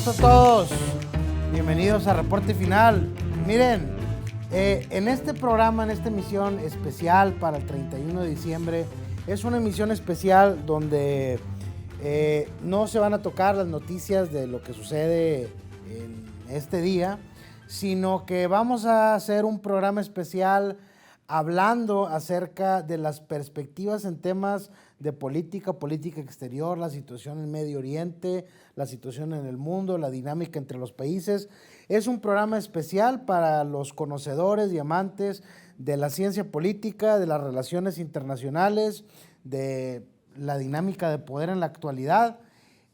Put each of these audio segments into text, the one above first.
están todos? Bienvenidos a Reporte Final. Miren, en este programa, en esta emisión especial para el 31 de diciembre, es una emisión especial donde no se van a tocar las noticias de lo que sucede en este día, sino que vamos a hacer un programa especial hablando acerca de las perspectivas en temas de política exterior, la situación en Medio Oriente, la situación en el mundo, la dinámica entre los países. Es un programa especial para los conocedores y amantes de la ciencia política, de las relaciones internacionales, de la dinámica de poder en la actualidad.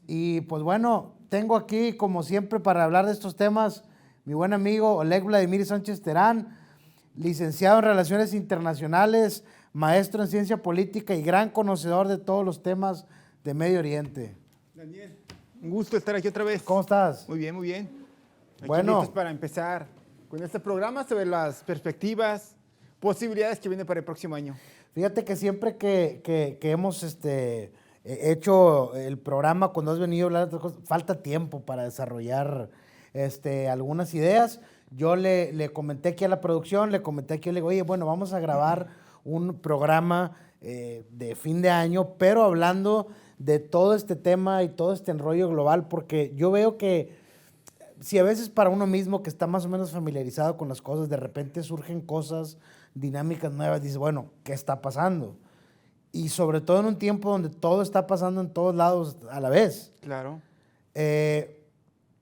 Y pues bueno, tengo aquí como siempre para hablar de estos temas mi buen amigo Oleg Vladimir Sánchez Terán, licenciado en Relaciones Internacionales, maestro en Ciencia Política y gran conocedor de todos los temas de Medio Oriente. Daniel, un gusto estar aquí otra vez. ¿Cómo estás? Muy bien, muy bien. Aquí Bueno, listos para empezar con este programa sobre las perspectivas, posibilidades que vienen para el próximo año. fíjate que siempre que hemos hecho el programa, cuando has venido a hablar de otras cosas, falta tiempo para desarrollar algunas ideas. Yo le comenté aquí a la producción, le comenté aquí, le digo, oye, bueno, vamos a grabar un programa de fin de año, pero hablando de todo este tema y todo este enrollo global, porque yo veo que si a veces para uno mismo que está más o menos familiarizado con las cosas, de repente surgen cosas, dinámicas nuevas, dice, bueno, ¿qué está pasando? Y sobre todo en un tiempo donde todo está pasando en todos lados a la vez. Claro.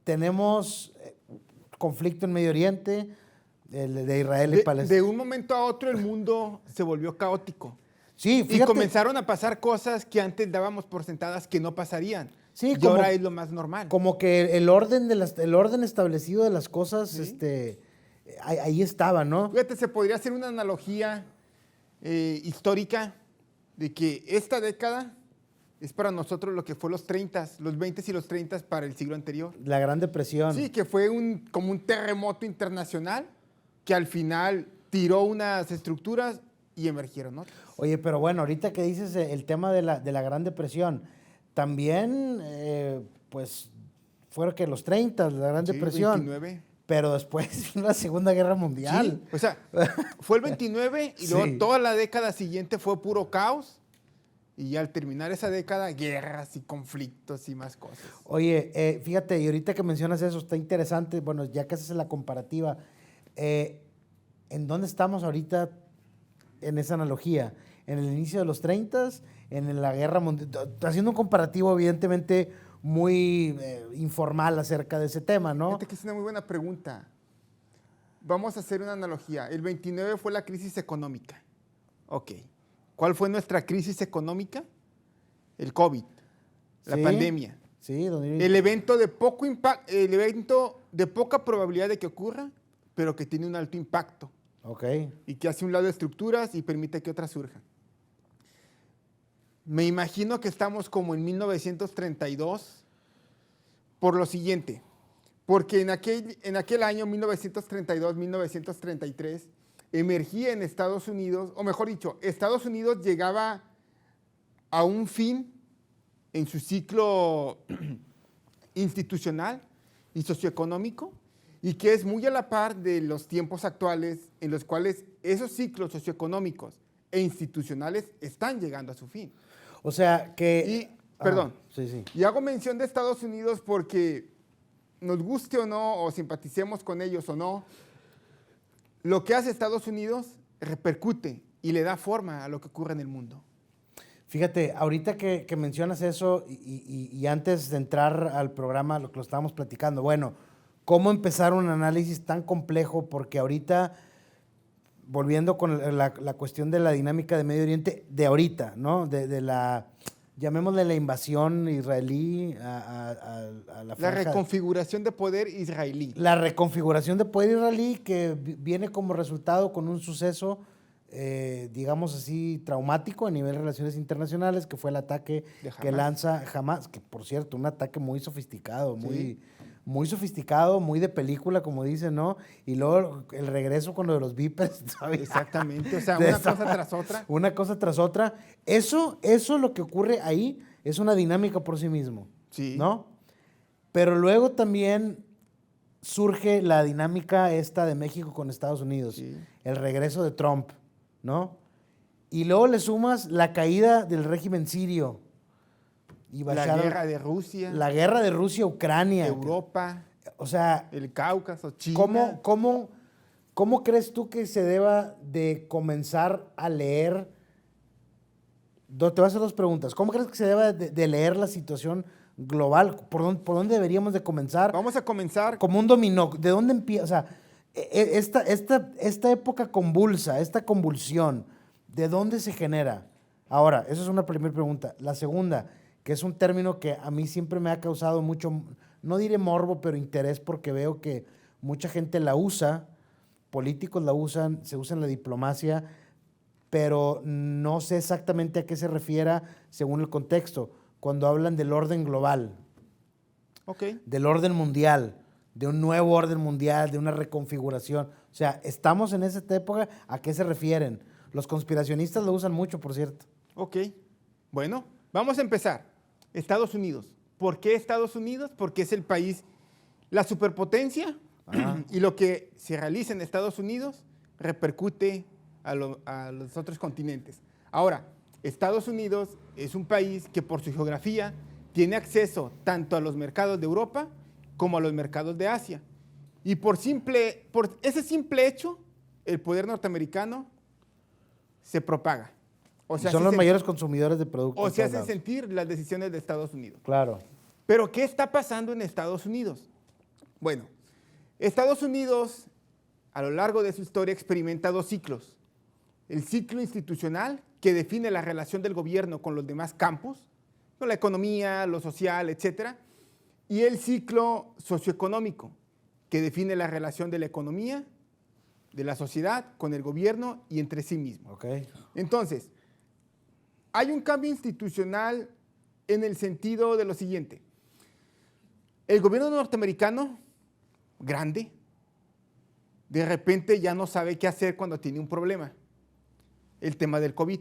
Tenemos conflicto en Medio Oriente, el de Israel y Palestina. De un momento a otro el mundo se volvió caótico. Sí, Y comenzaron a pasar cosas que antes dábamos por sentadas que no pasarían. Sí, y ahora es lo más normal. Como que el orden establecido de las cosas, ¿sí? Ahí estaba, ¿no? Fíjate, se podría hacer una analogía histórica de que esta década es para nosotros lo que fue los 30, los 20 y los 30 para el siglo anterior. La Gran Depresión. Sí, que fue como un terremoto internacional que al final tiró unas estructuras y emergieron otras. Oye, pero bueno, ahorita que dices el tema de la Gran Depresión, también, pues, fueron que los 30, la Gran Depresión. 29. Pero después vino la Segunda Guerra Mundial. Sí, o sea, fue el 29 y luego toda la década siguiente fue puro caos. Y al terminar esa década, guerras y conflictos y más cosas. Oye, fíjate, y ahorita que mencionas eso, está interesante, bueno, ya que haces la comparativa, ¿en dónde estamos ahorita en esa analogía? ¿En el inicio de los 30, en la Guerra Mundial? Haciendo un comparativo, evidentemente, muy informal acerca de ese tema, ¿no? Fíjate que es una muy buena pregunta. Vamos a hacer una analogía. El 29 fue la crisis económica. Ok. ¿Cuál fue nuestra crisis económica? El COVID, la pandemia. Sí, el evento de poco impacto, el evento de poca probabilidad de que ocurra, pero que tiene un alto impacto. Ok. Y que hace un lado estructuras y permite que otras surjan. Me imagino que estamos como en 1932 por lo siguiente. Porque en aquel año, 1932-1933, emergía en Estados Unidos, o mejor dicho, Estados Unidos llegaba a un fin en su ciclo institucional y socioeconómico, y que es muy a la par de los tiempos actuales en los cuales esos ciclos socioeconómicos e institucionales están llegando a su fin. O sea que... Perdón. Sí. Y hago mención de Estados Unidos porque nos guste o no, o simpaticemos con ellos o no, lo que hace Estados Unidos repercute y le da forma a lo que ocurre en el mundo. Fíjate, ahorita que mencionas eso y antes de entrar al programa, lo que lo estábamos platicando, bueno, ¿cómo empezar un análisis tan complejo? Porque ahorita, volviendo con la cuestión de la dinámica de Medio Oriente, de ahorita, ¿no? De la, llamémosle la invasión israelí a la franja. La reconfiguración de poder israelí. La reconfiguración de poder israelí que viene como resultado con un suceso, digamos así, traumático a nivel de relaciones internacionales, que fue el ataque que lanza Hamas, que por cierto, un ataque muy sofisticado, muy sofisticado, muy de película, como dicen, ¿no? Y luego el regreso con lo de los vipers, ¿sabes? Exactamente, o sea, una cosa tras otra. Una cosa tras otra. Eso lo que ocurre ahí es una dinámica por sí mismo, Sí. ¿no? Pero luego también surge la dinámica esta de México con Estados Unidos, Sí. el regreso de Trump, ¿no? Y luego le sumas la caída del régimen sirio. Y La Bashar- guerra de Rusia, la guerra de Rusia-Ucrania. Europa, O sea, el Cáucaso, China. ¿cómo crees tú que se deba de comenzar a leer? Te voy a hacer dos preguntas. ¿Cómo crees que se deba de leer la situación global? ¿Por dónde deberíamos de comenzar? Vamos a comenzar. Como un dominó. ¿De dónde empieza? O sea, esta época convulsa, esta convulsión, ¿de dónde se genera? Ahora, esa es una primera pregunta. La segunda, que es un término que a mí siempre me ha causado mucho, no diré morbo, pero interés, porque veo que mucha gente la usa, políticos la usan, se usa en la diplomacia, pero no sé exactamente a qué se refiera según el contexto. Cuando hablan del orden global, Ok. del orden mundial, de un nuevo orden mundial, de una reconfiguración. O sea, estamos en esa época, ¿a qué se refieren? Los conspiracionistas lo usan mucho, por cierto. Ok. Bueno, vamos a empezar. Estados Unidos. ¿Por qué Estados Unidos? Porque es el país, la superpotencia, y lo que se realiza en Estados Unidos repercute a los otros continentes. Ahora, Estados Unidos es un país que por su geografía tiene acceso tanto a los mercados de Europa como a los mercados de Asia. Y por ese simple hecho, el poder norteamericano se propaga. O sea, Son los mayores consumidores de productos. o se hacen lados. sentir las decisiones de Estados Unidos. Claro. Pero ¿qué está pasando en Estados Unidos? Bueno, Estados Unidos a lo largo de su historia experimenta dos ciclos. El ciclo institucional, que define la relación del gobierno con los demás campos, con la economía, lo social, etc. Y el ciclo socioeconómico, que define la relación de la economía, de la sociedad, con el gobierno y entre sí mismo. Okay. Entonces, hay un cambio institucional en el sentido de lo siguiente. El gobierno norteamericano, grande, de repente ya no sabe qué hacer cuando tiene un problema. El tema del COVID.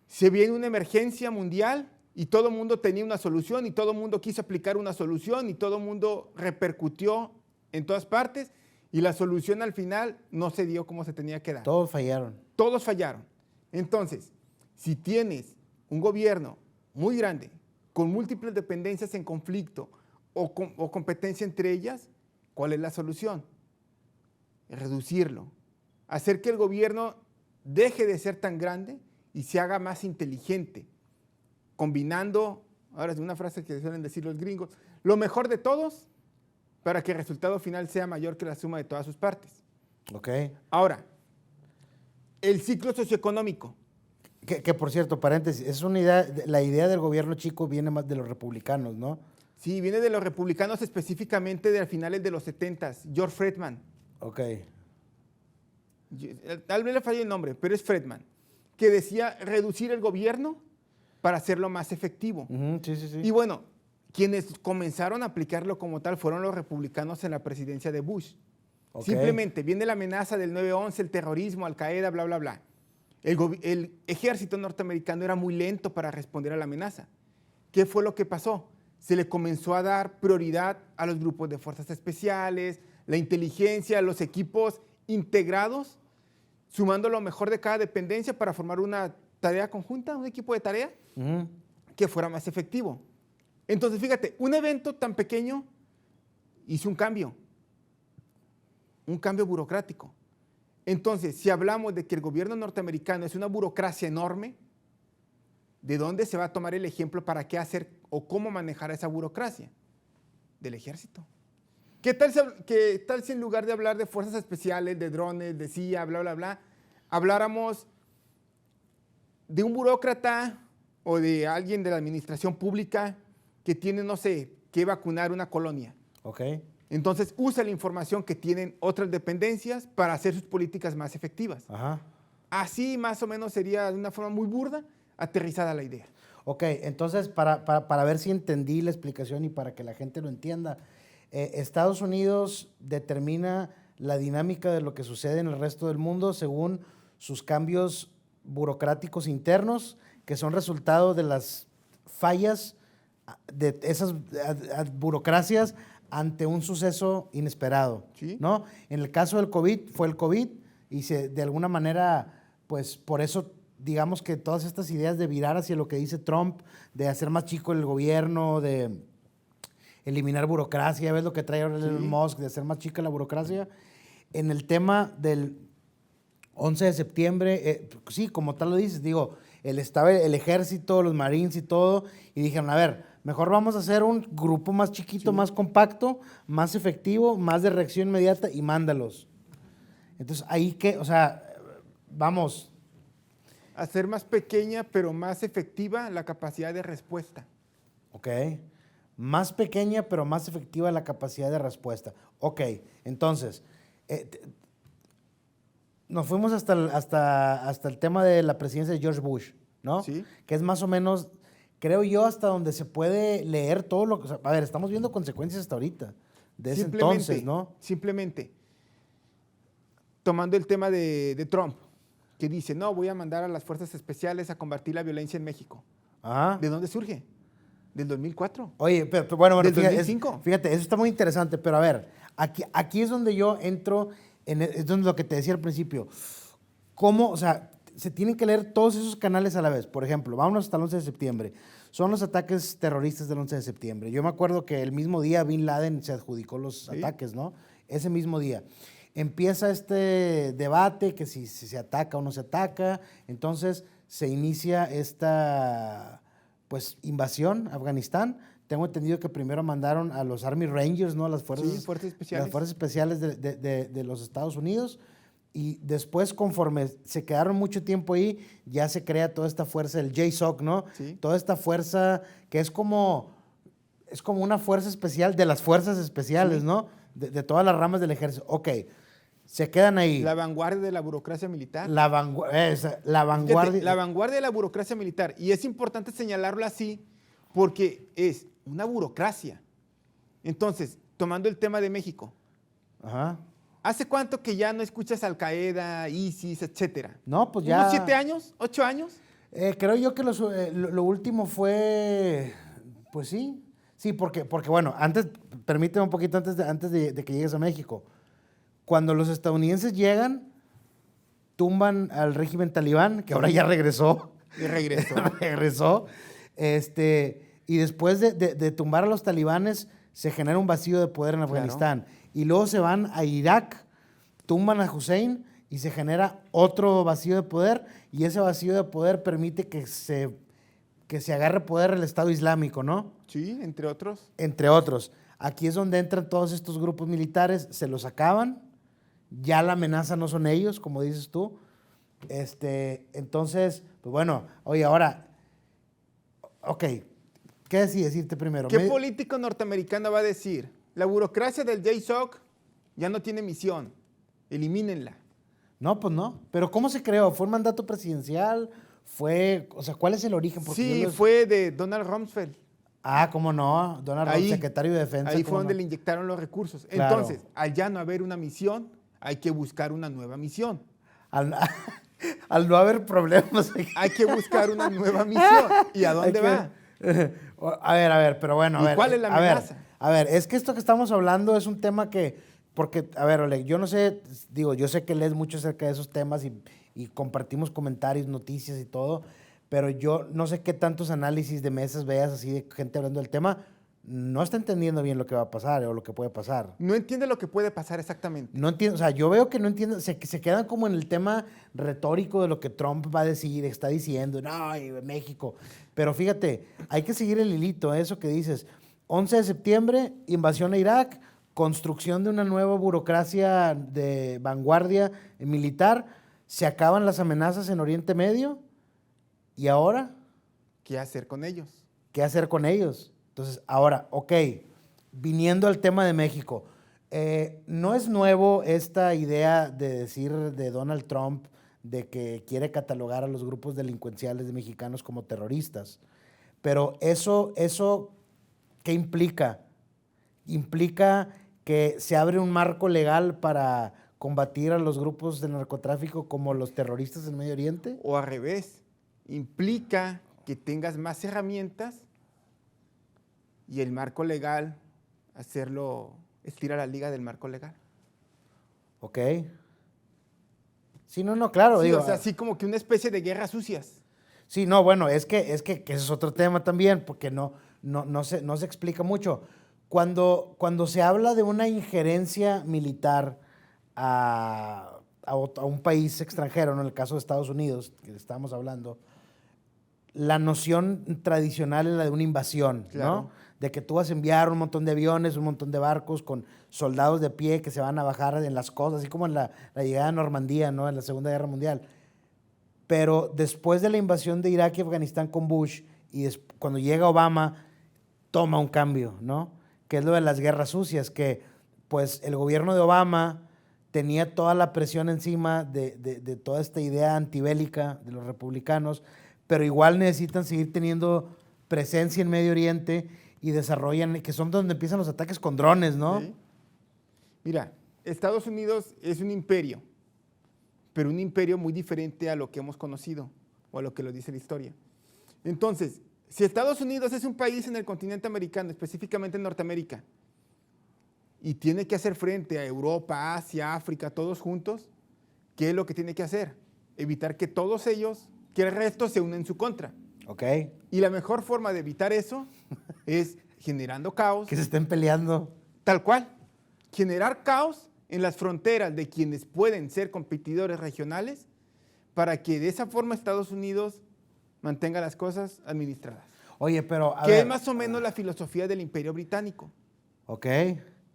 Se viene una emergencia mundial y todo el mundo tenía una solución y todo el mundo quiso aplicar una solución y todo el mundo repercutió en todas partes y la solución al final no se dio como se tenía que dar. Todos fallaron. Todos fallaron. Entonces, si tienes un gobierno muy grande, con múltiples dependencias en conflicto o competencia entre ellas, ¿cuál es la solución? Reducirlo. Hacer que el gobierno deje de ser tan grande y se haga más inteligente, combinando, ahora es una frase que suelen decir los gringos, lo mejor de todos para que el resultado final sea mayor que la suma de todas sus partes. Okay. Ahora, el ciclo socioeconómico. Que por cierto, paréntesis, es una idea, la idea del gobierno chico viene más de los republicanos, ¿no? Sí, viene de los republicanos, específicamente de finales de los 70s, George Friedman. Ok. Tal vez le falle el nombre, pero es Friedman, que decía reducir el gobierno para hacerlo más efectivo. Sí, sí, sí. Y bueno, quienes comenzaron a aplicarlo como tal fueron los republicanos en la presidencia de Bush. Ok. Simplemente viene la amenaza del 9/11, el terrorismo, Al-Qaeda, bla, bla, bla. El ejército norteamericano era muy lento para responder a la amenaza. ¿Qué fue lo que pasó? Se le comenzó a dar prioridad a los grupos de fuerzas especiales, la inteligencia, los equipos integrados, sumando lo mejor de cada dependencia para formar una tarea conjunta, un equipo de tarea que fuera más efectivo. Entonces, fíjate, un evento tan pequeño hizo un cambio burocrático. Entonces, si hablamos de que el gobierno norteamericano es una burocracia enorme, ¿de dónde se va a tomar el ejemplo para qué hacer o cómo manejar esa burocracia? Del ejército. ¿Qué tal si en lugar de hablar de fuerzas especiales, de drones, de CIA, bla, bla, bla, habláramos de un burócrata o de alguien de la administración pública que tiene, no sé, que vacunar una colonia? Ok. Entonces usa la información que tienen otras dependencias para hacer sus políticas más efectivas. Ajá. Así más o menos sería de una forma muy burda, aterrizada la idea. Ok, entonces para ver si entendí la explicación y para que la gente lo entienda, Estados Unidos determina la dinámica de lo que sucede en el resto del mundo según sus cambios burocráticos internos que son resultado de las fallas de esas burocracias ante un suceso inesperado, Sí. ¿no? En el caso del COVID, fue el COVID y de alguna manera, pues por eso, digamos que todas estas ideas de virar hacia lo que dice Trump, de hacer más chico el gobierno, de eliminar burocracia, ¿ves lo que trae ahora Elon Musk, de hacer más chica la burocracia? En el tema del 11 de septiembre, sí, como tal lo dices, digo, estaba el ejército, los marines y todo, y dijeron, a ver, mejor vamos a hacer un grupo más chiquito, más compacto, más efectivo, más de reacción inmediata y mándalos. Entonces, ahí que, o sea, vamos. Hacer más pequeña, pero más efectiva la capacidad de respuesta. Ok. Más pequeña, pero más efectiva la capacidad de respuesta. Ok, entonces, nos fuimos hasta el tema de la presidencia de George Bush, ¿no? Sí. Que es más o menos, creo yo, hasta donde se puede leer todo lo que... O sea, a ver, estamos viendo consecuencias hasta ahorita, de ese entonces, ¿no? Simplemente, tomando el tema de Trump, que dice, no, voy a mandar a las fuerzas especiales a combatir la violencia en México. Ajá. ¿De dónde surge? Del 2004. Oye, pero bueno, del fíjate, 2005. Fíjate, eso está muy interesante, pero a ver, aquí es donde yo entro, es donde lo que te decía al principio, cómo, o sea, se tienen que leer todos esos canales a la vez. Por ejemplo, vámonos hasta el 11 de septiembre. Son los ataques terroristas del 11 de septiembre. Yo me acuerdo que el mismo día Bin Laden se adjudicó los ataques, ¿no? Ese mismo día. Empieza este debate que si se ataca o no se ataca. Entonces se inicia esta, pues, invasión a Afganistán. Tengo entendido que primero mandaron a los Army Rangers, ¿no? Las fuerzas especiales. Las fuerzas especiales de los Estados Unidos. Y después, conforme se quedaron mucho tiempo ahí, ya se crea toda esta fuerza, el JSOC, ¿no? Sí. Toda esta fuerza que es como una fuerza especial de las fuerzas especiales, ¿no? De todas las ramas del ejército. Ok, se quedan ahí. La vanguardia de la burocracia militar. La vanguardia. Fíjate, la vanguardia de la burocracia militar. Y es importante señalarlo así porque es una burocracia. Entonces, tomando el tema de México. Ajá. ¿Hace cuánto que ya no escuchas Al Qaeda, ISIS, etcétera? No, pues ya. ¿Unos 7 años? ¿8 años? Creo yo que lo último fue, pues sí. Sí, porque bueno, permíteme un poquito antes de que llegues a México. Cuando los estadounidenses llegan, tumban al régimen talibán, que ahora ya regresó. Y regresó. regresó. Y después de tumbar a los talibanes, se genera un vacío de poder en Afganistán. Claro. Y luego se van a Irak, tumban a Hussein y se genera otro vacío de poder. Y ese vacío de poder permite que se agarre poder el Estado Islámico, ¿no? Sí, entre otros. Entre otros. Aquí es donde entran todos estos grupos militares, se los acaban. Ya la amenaza no son ellos, como dices tú. Entonces, pues bueno, oye, ahora, ok, ¿qué decirte primero? ¿Qué político norteamericano va a decir? La burocracia del JSOC ya no tiene misión, elimínenla. No, pues no, pero ¿cómo se creó? ¿Fue un mandato presidencial? O sea, ¿cuál es el origen? Porque sí, fue de Donald Rumsfeld. Ah, ¿cómo no? Donald Rumsfeld, secretario de Defensa. Ahí fue donde le inyectaron los recursos. Claro. Entonces, al ya no haber una misión, hay que buscar una nueva misión. Al no haber problemas. Hay que buscar una nueva misión. ¿Y a dónde va? A ver, pero bueno. ¿Cuál es la amenaza? A ver, es que esto que estamos hablando es un tema porque, a ver, Oleg, yo no sé, yo sé que lees mucho acerca de esos temas y compartimos comentarios, noticias y todo, pero yo no sé qué tantos análisis de mesas veas así de gente hablando del tema. No está entendiendo bien lo que va a pasar o lo que puede pasar. No entiende lo que puede pasar exactamente. No entiendo, o sea, yo veo que no entienden, se quedan como en el tema retórico de lo que Trump va a decir, está diciendo, no, México. Pero fíjate, hay que seguir el hilito, eso que dices. 11 de septiembre, invasión a Irak, construcción de una nueva burocracia de vanguardia militar, se acaban las amenazas en Oriente Medio, ¿y ahora? ¿Qué hacer con ellos? ¿Qué hacer con ellos? Entonces, ahora, ok, viniendo al tema de México, no es nuevo esta idea de decir de Donald Trump de que quiere catalogar a los grupos delincuenciales de mexicanos como terroristas, pero eso ¿qué implica? Implica que se abre un marco legal para combatir a los grupos de narcotráfico como los terroristas del Medio Oriente. O al revés, implica que tengas más herramientas y el marco legal, estirar la liga del marco legal. Ok. Sí, no, claro. Sí, digo, o sea, así como que una especie de guerras sucias. Sí, no, bueno, es que ese es otro tema también, porque no se explica mucho. Cuando se habla de una injerencia militar a un país extranjero, ¿no? En el caso de Estados Unidos, que estábamos hablando, la noción tradicional es la de una invasión, Claro. ¿no? De que tú vas a enviar un montón de aviones, un montón de barcos con soldados de pie que se van a bajar en las costas, así como en la llegada a Normandía, ¿no? En la Segunda Guerra Mundial. Pero después de la invasión de Irak y Afganistán con Bush, y cuando llega Obama, toma un cambio, ¿no? Que es lo de las guerras sucias, que pues el gobierno de Obama tenía toda la presión encima de toda esta idea antibélica de los republicanos, pero igual necesitan seguir teniendo presencia en Medio Oriente y desarrollan, que son donde empiezan los ataques con drones, ¿no? ¿Sí? Mira, Estados Unidos es un imperio, pero un imperio muy diferente a lo que hemos conocido o a lo que lo dice la historia. Entonces, si Estados Unidos es un país en el continente americano, específicamente en Norteamérica, y tiene que hacer frente a Europa, Asia, África, todos juntos, ¿qué es lo que tiene que hacer? Evitar que todos ellos, que el resto se unan en su contra. Ok. Y la mejor forma de evitar eso es generando caos. Que se estén peleando. Tal cual. Generar caos en las fronteras de quienes pueden ser competidores regionales para que de esa forma Estados Unidos mantenga las cosas administradas. Oye, pero que es más o menos la filosofía del Imperio Británico. Ok.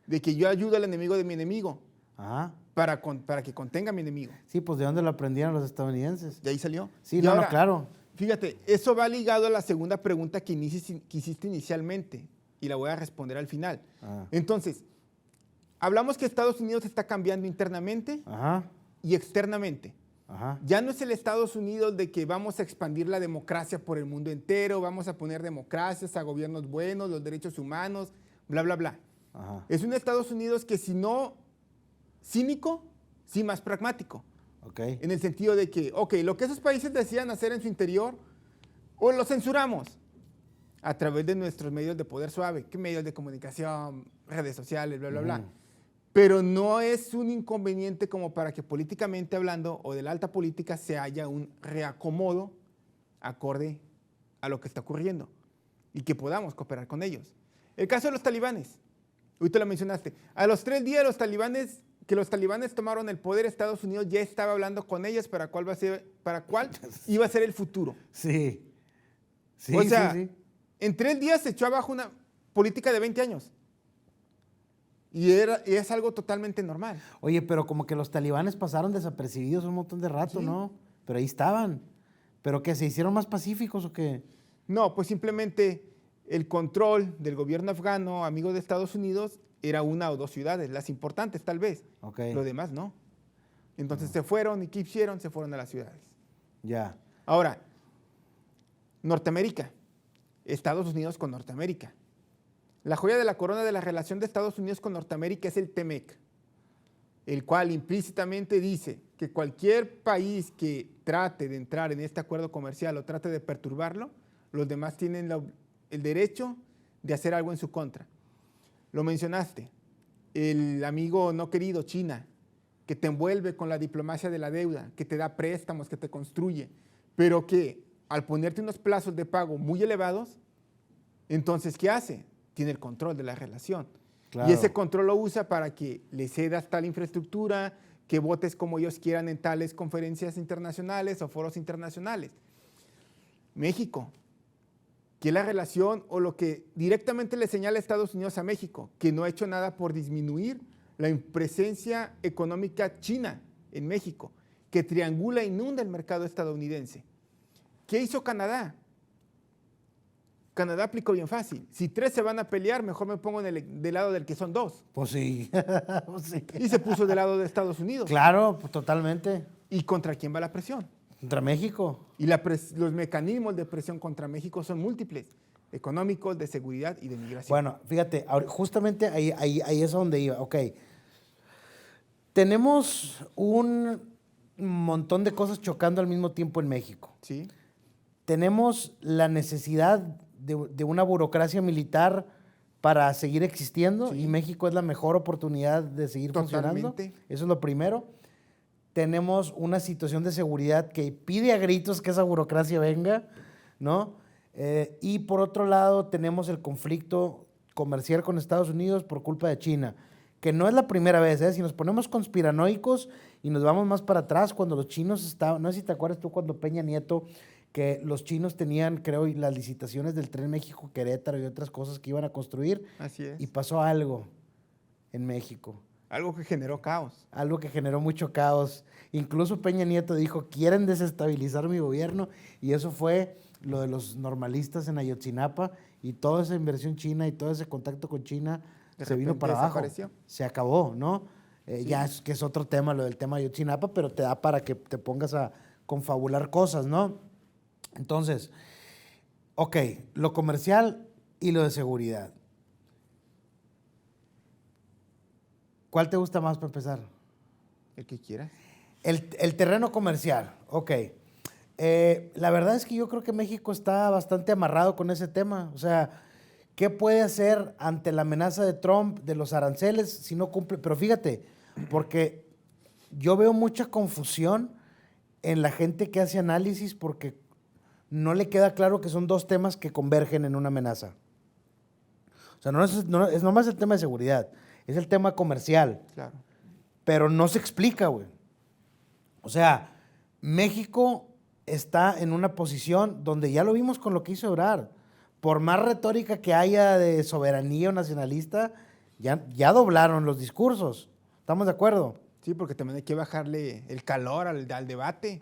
De que yo ayudo al enemigo de mi enemigo Ajá. para que contenga a mi enemigo. Sí, pues ¿de dónde lo aprendieron los estadounidenses? De ahí salió. Sí, Y no, ahora, claro. Fíjate, eso va ligado a la segunda pregunta que hiciste inicialmente y la voy a responder al final. Ah. Entonces, hablamos que Estados Unidos está cambiando internamente Ajá. y externamente. Ajá. Ya no es el Estados Unidos de que vamos a expandir la democracia por el mundo entero, vamos a poner democracias a gobiernos buenos, los derechos humanos, bla, bla, bla. Ajá. Es un Estados Unidos que si no cínico, sí más pragmático. Ok. En el sentido de que, ok, lo que esos países decían hacer en su interior, o lo censuramos a través de nuestros medios de poder suave, que medios de comunicación, redes sociales, bla, bla, bla. Pero no es un inconveniente como para que políticamente hablando o de la alta política se haya un reacomodo acorde a lo que está ocurriendo y que podamos cooperar con ellos. El caso de los talibanes, ahorita lo mencionaste, a los 3 días los talibanes tomaron el poder, Estados Unidos ya estaba hablando con ellos para cuál iba a ser el futuro. Sí. Sí, o sea, sí. en 3 días se echó abajo una política de 20 años. Y es algo totalmente normal. Oye, pero como que los talibanes pasaron desapercibidos un montón de rato, Sí. ¿no? Pero ahí estaban. ¿Pero qué, se hicieron más pacíficos o qué? No, pues simplemente el control del gobierno afgano, amigo de Estados Unidos, era 1 o 2 ciudades, las importantes tal vez. Ok. Lo demás no. Entonces se fueron y ¿qué hicieron? Se fueron a las ciudades. Ya. Ahora, Norteamérica, Estados Unidos con Norteamérica. La joya de la corona de la relación de Estados Unidos con Norteamérica es el TEMEC, el cual implícitamente dice que cualquier país que trate de entrar en este acuerdo comercial o trate de perturbarlo, los demás tienen el derecho de hacer algo en su contra. Lo mencionaste, el amigo no querido, China, que te envuelve con la diplomacia de la deuda, que te da préstamos, que te construye, pero que al ponerte unos plazos de pago muy elevados, entonces, ¿qué hace? Tiene el control de la relación. Claro. Y ese control lo usa para que le cedas tal infraestructura, que votes como ellos quieran en tales conferencias internacionales o foros internacionales. México, que es la relación o lo que directamente le señala Estados Unidos a México, que no ha hecho nada por disminuir la presencia económica china en México, que triangula e inunda el mercado estadounidense. ¿Qué hizo Canadá? Canadá aplicó bien fácil. Si 3 se van a pelear, mejor me pongo del lado del que son 2. Pues sí. Pues sí. Y se puso del lado de Estados Unidos. Claro, pues totalmente. ¿Y contra quién va la presión? Contra México. Y los mecanismos de presión contra México son múltiples, económicos, de seguridad y de migración. Bueno, fíjate, justamente ahí es a donde iba. Ok. Tenemos un montón de cosas chocando al mismo tiempo en México. ¿Sí? Tenemos la necesidad de una burocracia militar para seguir existiendo Sí. y México es la mejor oportunidad de seguir funcionando. Totalmente. Eso es lo primero. Tenemos una situación de seguridad que pide a gritos que esa burocracia venga, ¿no? Y por otro lado tenemos el conflicto comercial con Estados Unidos por culpa de China, que no es la primera vez, ¿eh? Si nos ponemos conspiranoicos y nos vamos más para atrás, cuando los chinos estaban, no sé si te acuerdas tú cuando Peña Nieto, que los chinos tenían, creo, las licitaciones del Tren México-Querétaro y otras cosas que iban a construir, Así es. y pasó algo en México. Algo que generó caos. Algo que generó mucho caos. Incluso Peña Nieto dijo, quieren desestabilizar mi gobierno, y eso fue lo de los normalistas en Ayotzinapa, y toda esa inversión china y todo ese contacto con China De se vino repente para abajo. desapareció. Se acabó, ¿no? Sí. Ya es que es otro tema, lo del tema de Ayotzinapa, pero te da para que te pongas a confabular cosas, ¿no? Entonces, ok, lo comercial y lo de seguridad. ¿Cuál te gusta más para empezar? El que quieras. El terreno comercial, ok. La verdad es que yo creo que México está bastante amarrado con ese tema. O sea, ¿qué puede hacer ante la amenaza de Trump de los aranceles si no cumple? Pero fíjate, porque yo veo mucha confusión en la gente que hace análisis porque no le queda claro que son dos temas que convergen en una amenaza. O sea, no es nomás el tema de seguridad, es el tema comercial. Claro. Pero no se explica, güey. O sea, México está en una posición donde ya lo vimos con lo que hizo Ebrard. Por más retórica que haya de soberanía o nacionalista, ya doblaron los discursos. ¿Estamos de acuerdo? Sí, porque también hay que bajarle el calor al debate,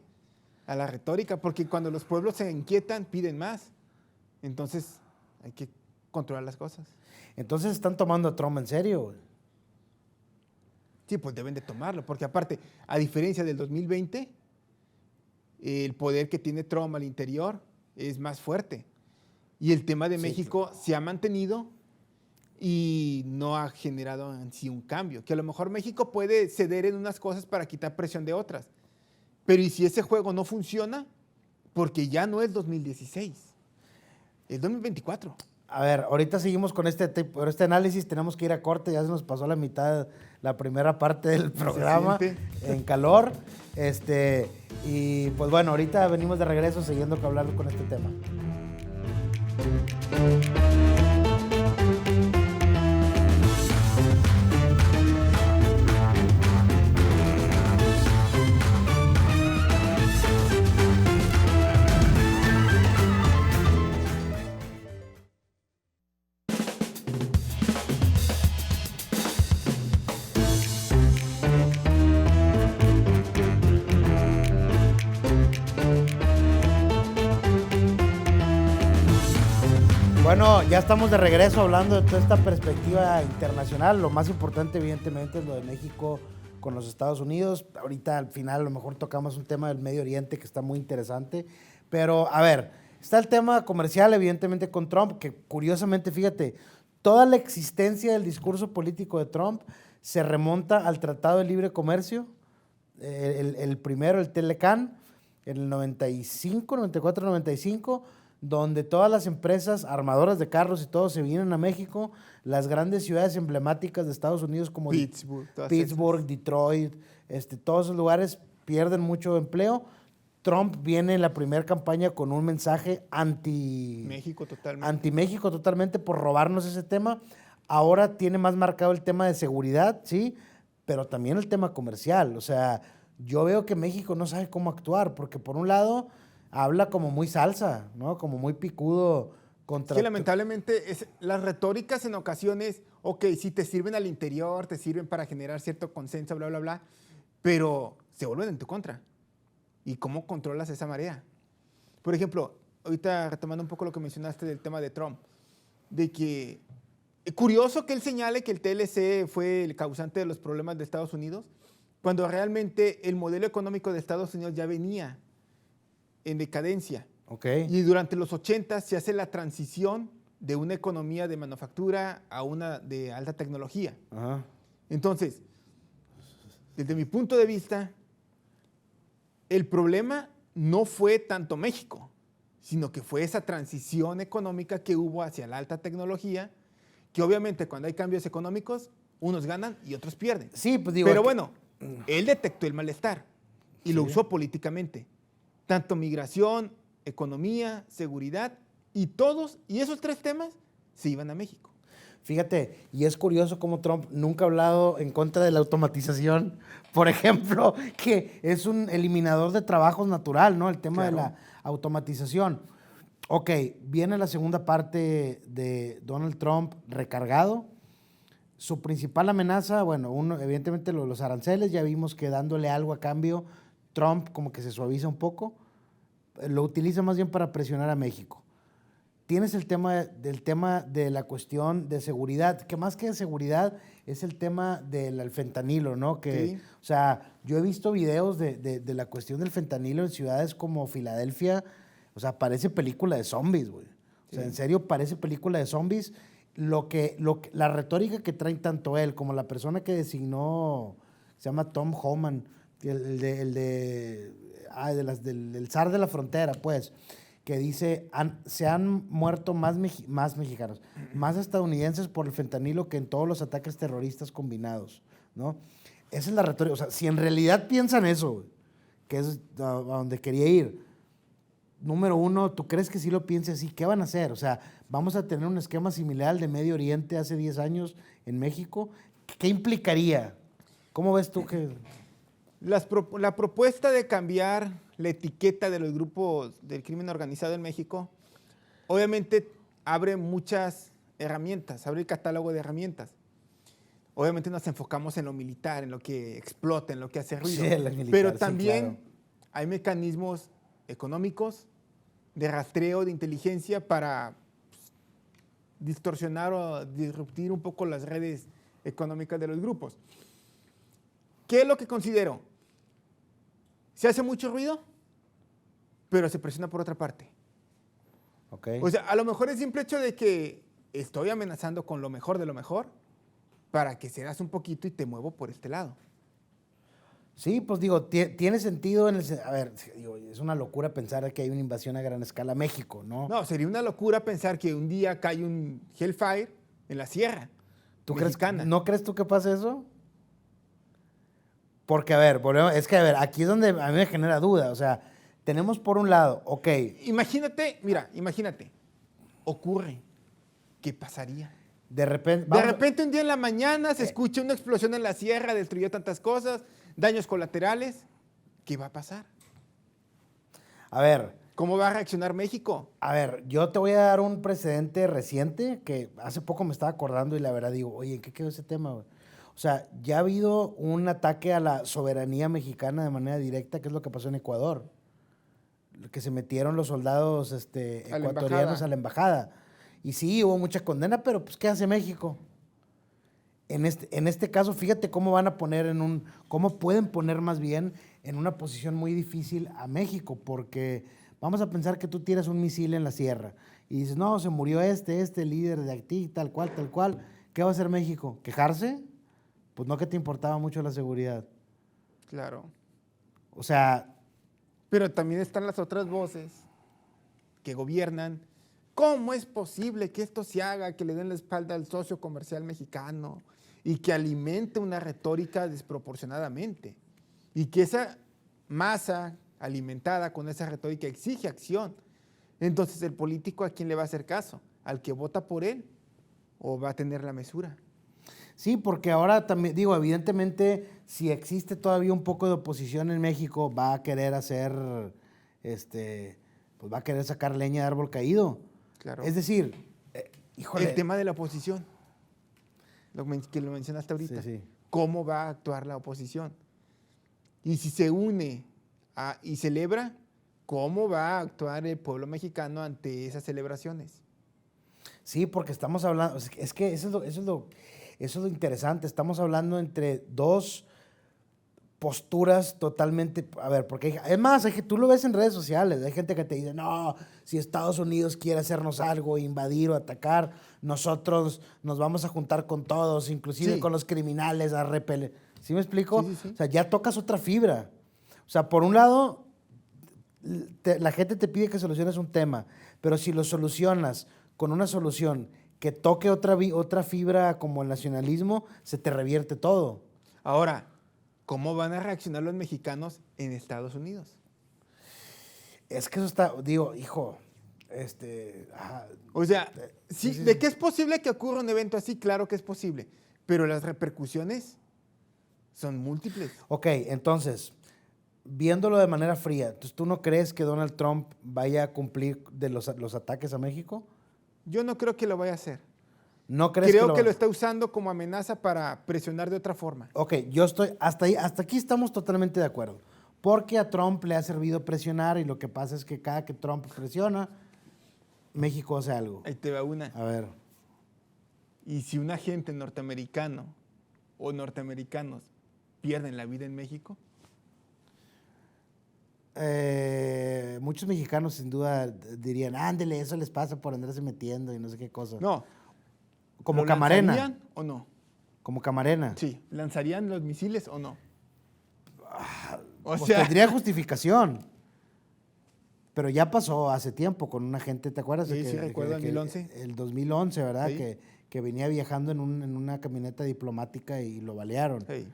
a la retórica, porque cuando los pueblos se inquietan, piden más. Entonces, hay que controlar las cosas. Entonces están tomando a Trump en serio, güey. Sí, pues deben de tomarlo, porque aparte, a diferencia del 2020, el poder que tiene Trump al interior es más fuerte. Y el tema de México se ha mantenido y no ha generado en sí un cambio. Que a lo mejor México puede ceder en unas cosas para quitar presión de otras. Pero ¿y si ese juego no funciona? Porque ya no es 2016, es 2024. A ver, ahorita seguimos con este análisis, tenemos que ir a corte, ya se nos pasó la mitad, la primera parte del programa en calor. Y pues bueno, ahorita venimos de regreso siguiendo que hablar con este tema. Bueno, ya estamos de regreso hablando de toda esta perspectiva internacional. Lo más importante, evidentemente, es lo de México con los Estados Unidos. Ahorita, al final, a lo mejor tocamos un tema del Medio Oriente que está muy interesante. Pero, a ver, está el tema comercial, evidentemente, con Trump, que curiosamente, fíjate, toda la existencia del discurso político de Trump se remonta al Tratado de Libre Comercio, el primero, el Telecan, en el 95, 94, 95, donde todas las empresas armadoras de carros y todo se vienen a México, las grandes ciudades emblemáticas de Estados Unidos como Pittsburgh, Detroit, todos esos lugares pierden mucho empleo. Trump viene en la primera campaña con un mensaje anti-México totalmente por robarnos ese tema. Ahora tiene más marcado el tema de seguridad, sí, pero también el tema comercial. O sea, yo veo que México no sabe cómo actuar, porque por un lado habla como muy salsa, ¿no? Como muy picudo contra... Sí, lamentablemente las retóricas en ocasiones, ok, sí te sirven al interior, te sirven para generar cierto consenso, bla, bla, bla, pero se vuelven en tu contra. ¿Y cómo controlas esa marea? Por ejemplo, ahorita retomando un poco lo que mencionaste del tema de Trump, de que es curioso que él señale que el TLC fue el causante de los problemas de Estados Unidos, cuando realmente el modelo económico de Estados Unidos ya venía en decadencia. Okay. Y durante los 80 se hace la transición de una economía de manufactura a una de alta tecnología. Ajá. Entonces, desde mi punto de vista, el problema no fue tanto México, sino que fue esa transición económica que hubo hacia la alta tecnología que obviamente cuando hay cambios económicos, unos ganan y otros pierden. Sí, pues digo... Pero bueno, él detectó el malestar y lo Sí. usó políticamente. Tanto migración, economía, seguridad, y esos 3 temas se iban a México. Fíjate, y es curioso cómo Trump nunca ha hablado en contra de la automatización, por ejemplo, que es un eliminador de trabajos natural, ¿no? El tema de la automatización. Ok, viene la segunda parte de Donald Trump recargado. Su principal amenaza, bueno, evidentemente los aranceles, ya vimos que dándole algo a cambio, Trump como que se suaviza un poco, lo utiliza más bien para presionar a México. Tienes el tema de la cuestión de seguridad, que más que de seguridad es el tema del fentanilo, ¿no? Que, Sí. o sea, yo he visto videos de la cuestión del fentanilo en ciudades como Filadelfia, o sea, parece película de zombies, güey. O sea, Sí. en serio parece película de zombies. La retórica que traen tanto él como la persona que designó, se llama Tom Homan, del zar de la frontera, pues, que dice, se han muerto más mexicanos, más estadounidenses por el fentanilo que en todos los ataques terroristas combinados, ¿no? Esa es la retórica. O sea, si en realidad piensan eso, güey, que es a donde quería ir, número uno, ¿tú crees que sí lo piense así? ¿Qué van a hacer? O sea, ¿vamos a tener un esquema similar al de Medio Oriente hace 10 años en México? ¿Qué implicaría? ¿Cómo ves tú que...? La propuesta de cambiar la etiqueta de los grupos del crimen organizado en México, obviamente abre muchas herramientas, abre el catálogo de herramientas. Obviamente nos enfocamos en lo militar, en lo que explota, en lo que hace ruido. Sí, en lo militar, pero sí, también claro. hay mecanismos económicos, de rastreo, de inteligencia para distorsionar o disruptir un poco las redes económicas de los grupos. ¿Qué es lo que considero? Se hace mucho ruido, pero se presiona por otra parte. Okay. O sea, a lo mejor el simple hecho de que estoy amenazando con lo mejor de lo mejor para que cedas un poquito y te muevo por este lado. Sí, pues digo, tiene sentido a ver, digo, es una locura pensar que hay una invasión a gran escala a México, ¿no? No, sería una locura pensar que un día cae un Hellfire en la sierra mexicana. ¿No crees tú que pase eso? Porque, a ver, a ver, aquí es donde a mí me genera duda. O sea, tenemos por un lado, ok. Imagínate, ocurre. ¿Qué pasaría? De repente. De repente un día en la mañana se escucha una explosión en la sierra, destruyó tantas cosas, daños colaterales. ¿Qué va a pasar? A ver. ¿Cómo va a reaccionar México? A ver, yo te voy a dar un precedente reciente que hace poco me estaba acordando y la verdad digo, oye, ¿en qué quedó ese tema, güey? O sea, ya ha habido un ataque a la soberanía mexicana de manera directa, que es lo que pasó en Ecuador. Que se metieron los soldados ecuatorianos a la embajada. Y sí, hubo mucha condena, pero pues, ¿qué hace México? En este caso, fíjate cómo van a poner cómo pueden poner más bien en una posición muy difícil a México, porque vamos a pensar que tú tiras un misil en la sierra y dices, no, se murió este líder de aquí, tal cual. ¿Qué va a hacer México? ¿Quejarse? Pues no, que te importaba mucho la seguridad. Claro. O sea... Pero también están las otras voces que gobiernan. ¿Cómo es posible que esto se haga, que le den la espalda al socio comercial mexicano y que alimente una retórica desproporcionadamente? Y que esa masa alimentada con esa retórica exige acción. Entonces, ¿el político a quién le va a hacer caso? ¿Al que vota por él o va a tener la mesura? Sí, porque ahora también, digo, evidentemente, si existe todavía un poco de oposición en México, va a querer hacer, pues va a querer sacar leña de árbol caído. Claro. Es decir, híjole. El tema de la oposición, que lo mencionaste ahorita. Sí. ¿Cómo va a actuar la oposición? Y si se une y celebra, ¿cómo va a actuar el pueblo mexicano ante esas celebraciones? Sí, porque estamos hablando, es que eso es lo interesante, estamos hablando entre dos posturas totalmente, a ver, porque además tú lo ves en redes sociales, hay gente que te dice, no, si Estados Unidos quiere hacernos algo, invadir o atacar, nosotros nos vamos a juntar con todos, inclusive con los criminales, a repeler. ¿Sí me explico? Sí. O sea, ya tocas otra fibra. O sea, por un lado, la gente te pide que soluciones un tema, pero si lo solucionas con una solución que toque otra fibra como el nacionalismo, se te revierte todo. Ahora, ¿cómo van a reaccionar los mexicanos en Estados Unidos? Es que eso está, digo, hijo, O sea, sí, ¿de qué es posible que ocurra un evento así? Claro que es posible, pero las repercusiones son múltiples. Ok, entonces, viéndolo de manera fría, entonces, ¿tú no crees que Donald Trump vaya a cumplir de los ataques a México? Yo no creo que lo vaya a hacer. ¿No crees Creo que lo está usando como amenaza para presionar de otra forma. Ok, yo estoy, hasta aquí estamos totalmente de acuerdo. Porque a Trump le ha servido presionar y lo que pasa es que cada que Trump presiona, México hace algo. Ahí te va una. A ver. ¿Y si un agente norteamericano o norteamericanos pierden la vida en México? Muchos mexicanos sin duda dirían, ándele, eso les pasa por andarse metiendo y no sé qué cosa. No. Como ¿Lo Camarena. lanzarían o no? Como Camarena. Sí. ¿Lanzarían los misiles o no? Pues tendría justificación. Pero ya pasó hace tiempo con un agente, ¿te acuerdas? Sí, sí, recuerdo, 2011. El 2011, ¿verdad? Sí. Que venía viajando en una camioneta diplomática y lo balearon. Sí.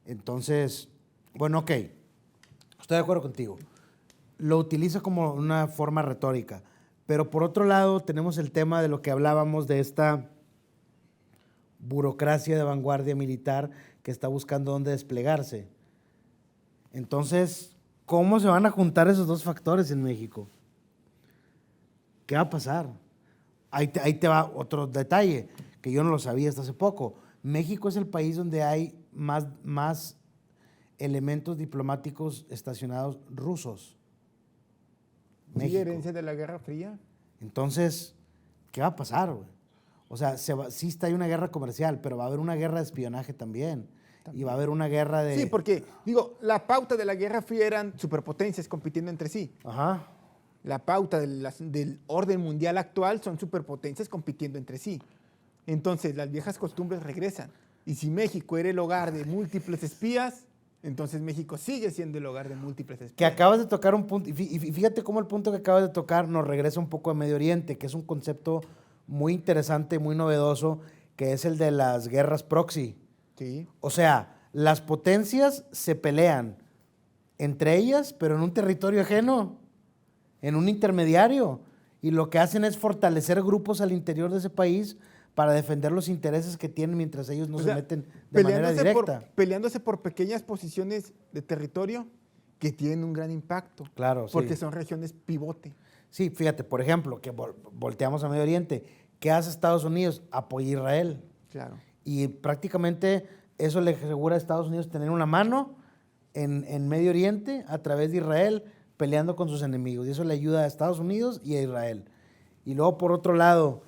Entonces, bueno, ok. Estoy de acuerdo contigo. Lo utiliza como una forma retórica. Pero por otro lado, tenemos el tema de lo que hablábamos de esta burocracia de vanguardia militar que está buscando dónde desplegarse. Entonces, ¿cómo se van a juntar esos dos factores en México? ¿Qué va a pasar? Ahí te va otro detalle, que yo no lo sabía hasta hace poco. México es el país donde hay más elementos diplomáticos estacionados rusos. ¿Sí, herencia de la Guerra Fría? Entonces, ¿qué va a pasar, güey? O sea, sí está ahí una guerra comercial, pero va a haber una guerra de espionaje también. Y va a haber una guerra de... Sí, porque, digo, la pauta de la Guerra Fría eran superpotencias compitiendo entre sí. Ajá. La pauta del orden mundial actual son superpotencias compitiendo entre sí. Entonces, las viejas costumbres regresan. Y si México era el hogar de múltiples espías, entonces México sigue siendo el hogar de múltiples espías. Que acabas de tocar un punto, y fíjate cómo el punto que acabas de tocar nos regresa un poco a Medio Oriente, que es un concepto muy interesante, muy novedoso, que es el de las guerras proxy. Sí. O sea, las potencias se pelean entre ellas, pero en un territorio ajeno, en un intermediario. Y lo que hacen es fortalecer grupos al interior de ese país para defender los intereses que tienen mientras ellos no se meten de manera directa. Peleándose por pequeñas posiciones de territorio que tienen un gran impacto. Claro, sí. Porque son regiones pivote. Sí, fíjate, por ejemplo, que volteamos a Medio Oriente. ¿Qué hace Estados Unidos? Apoya a Israel. Claro. Y prácticamente eso le asegura a Estados Unidos tener una mano en Medio Oriente a través de Israel peleando con sus enemigos. Y eso le ayuda a Estados Unidos y a Israel. Y luego, por otro lado,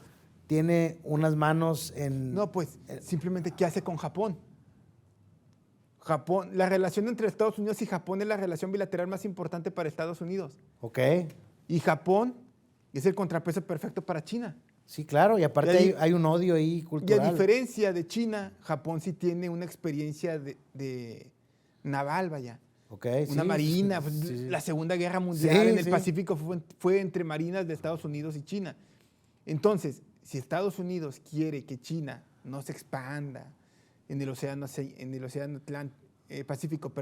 tiene unas manos en... No, pues, simplemente, ¿qué hace con Japón? Japón, la relación entre Estados Unidos y Japón es la relación bilateral más importante para Estados Unidos. Ok. Y Japón es el contrapeso perfecto para China. Sí, claro, y aparte hay un odio ahí cultural. Y a diferencia de China, Japón sí tiene una experiencia de naval, vaya. Okay, una marina. Sí. La Segunda Guerra Mundial en el Pacífico fue entre marinas de Estados Unidos y China. Entonces, si Estados Unidos quiere que China no se expanda en el océano Pacífico,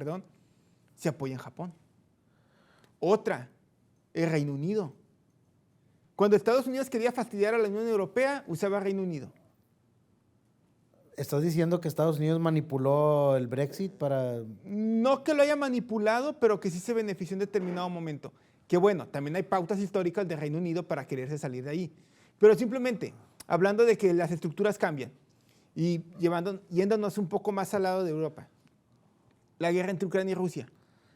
se apoya en Japón. Otra, el Reino Unido. Cuando Estados Unidos quería fastidiar a la Unión Europea, usaba Reino Unido. ¿Estás diciendo que Estados Unidos manipuló el Brexit para...? No que lo haya manipulado, pero que sí se benefició en determinado momento. Que bueno, también hay pautas históricas de Reino Unido para quererse salir de ahí. Pero simplemente, hablando de que las estructuras cambian y yéndonos un poco más al lado de Europa, la guerra entre Ucrania y Rusia.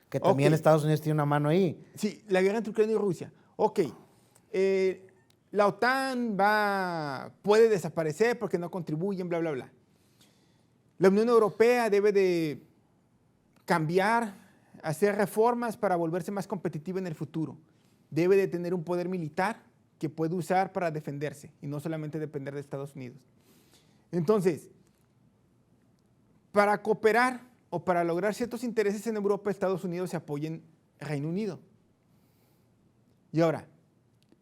Que también Estados Unidos tiene una mano ahí. Sí, la guerra entre Ucrania y Rusia. Ok, la OTAN puede desaparecer porque no contribuyen, bla, bla, bla. La Unión Europea debe de cambiar, hacer reformas para volverse más competitiva en el futuro. Debe de tener un poder militar que puede usar para defenderse y no solamente depender de Estados Unidos. Entonces, para cooperar o para lograr ciertos intereses en Europa, Estados Unidos se apoya en Reino Unido. Y ahora,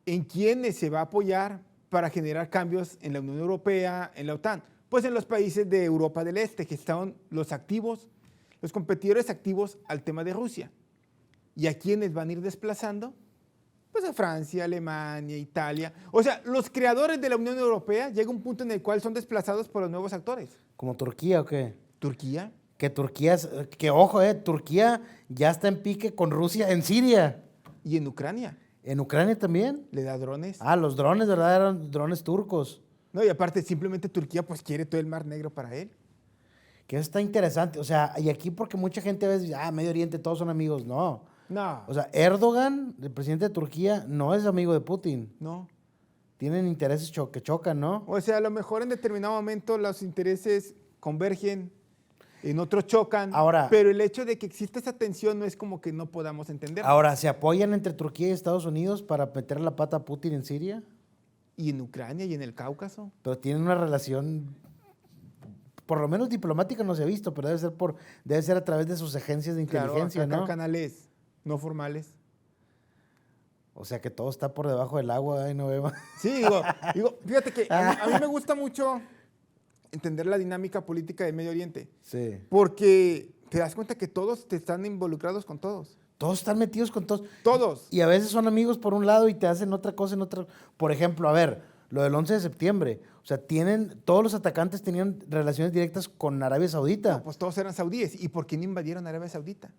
¿en quiénes se va a apoyar para generar cambios en la Unión Europea, en la OTAN? Pues en los países de Europa del Este, que están los activos, los competidores activos al tema de Rusia. ¿Y a quiénes van a ir desplazando? Pues a Francia, Alemania, Italia. O sea, los creadores de la Unión Europea llega un punto en el cual son desplazados por los nuevos actores. ¿Como Turquía o qué? Turquía. Que Turquía, que ojo, Turquía ya está en pique con Rusia en Siria. Y en Ucrania. ¿En Ucrania también? Le da drones. Ah, los drones, ¿verdad? Eran drones turcos. No, y aparte simplemente Turquía pues quiere todo el Mar Negro para él. Que eso está interesante. O sea, y aquí porque mucha gente a veces dice, Medio Oriente, todos son amigos. No. No. O sea, Erdogan, el presidente de Turquía, no es amigo de Putin. No. Tienen intereses que chocan, ¿no? O sea, a lo mejor en determinado momento los intereses convergen, en otros chocan. Ahora, pero el hecho de que exista esa tensión no es como que no podamos entender. Ahora, ¿se apoyan entre Turquía y Estados Unidos para meter la pata a Putin en Siria? Y en Ucrania y en el Cáucaso. Pero tienen una relación, por lo menos diplomática no se ha visto, pero debe ser a través de sus agencias de inteligencia, claro, acá ¿no? canales no formales. O sea que todo está por debajo del agua, ¿eh? No vemos. Sí, digo, fíjate que a mí me gusta mucho entender la dinámica política del Medio Oriente. Sí. Porque te das cuenta que todos te están involucrados con todos. Todos están metidos con todos. Todos. Y a veces son amigos por un lado y te hacen otra cosa en otra. Por ejemplo, a ver, lo del 11 de septiembre. O sea, todos los atacantes tenían relaciones directas con Arabia Saudita. No, pues todos eran saudíes. ¿Y por qué no invadieron Arabia Saudita?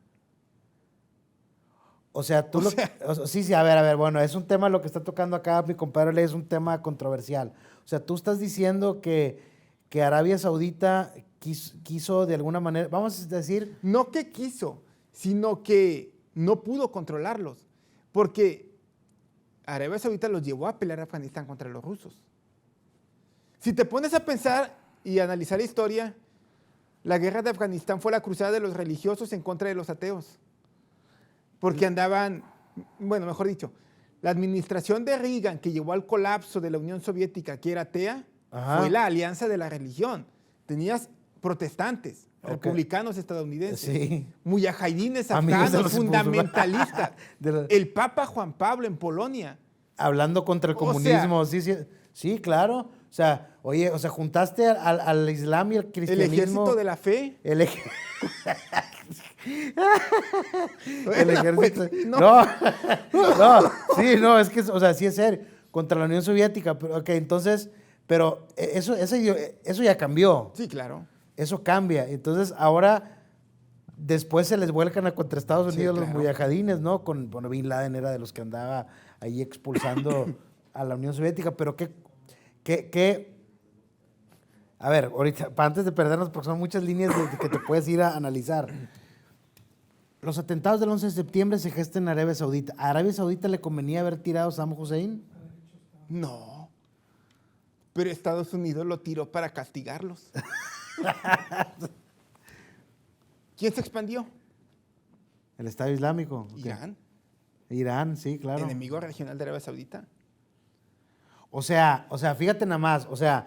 O sea, sí, a ver, bueno, es un tema lo que está tocando acá mi compadre, es un tema controversial. O sea, tú estás diciendo que Arabia Saudita quiso de alguna manera, vamos a decir... No que quiso, sino que no pudo controlarlos, porque Arabia Saudita los llevó a pelear a Afganistán contra los rusos. Si te pones a pensar y analizar la historia, la guerra de Afganistán fue la cruzada de los religiosos en contra de los ateos. Porque andaban, bueno, mejor dicho, la administración de Reagan, que llevó al colapso de la Unión Soviética, que era atea, fue la alianza de la religión. Tenías protestantes, republicanos estadounidenses, mujahidines afganos, fundamentalistas. El Papa Juan Pablo en Polonia. Hablando contra el comunismo, sí, claro. O sea, juntaste al Islam y al cristianismo. El ejército de la fe. El ejército. No, es que, o sea, sí es serio. Contra la Unión Soviética, pero entonces, pero eso ya cambió. Sí, claro. Eso cambia. Entonces, ahora, después se les vuelcan contra Estados Unidos los mujahidines, ¿no? Bueno, Bin Laden era de los que andaba ahí expulsando a la Unión Soviética, pero a ver, ahorita, antes de perdernos, porque son muchas líneas que te puedes ir a analizar. Los atentados del 11 de septiembre se gestan en Arabia Saudita. ¿A Arabia Saudita le convenía haber tirado a Saddam Hussein? No. Pero Estados Unidos lo tiró para castigarlos. ¿Quién se expandió? El Estado Islámico. Irán. Irán, sí, claro. Enemigo regional de Arabia Saudita. O sea, fíjate nada más, o sea,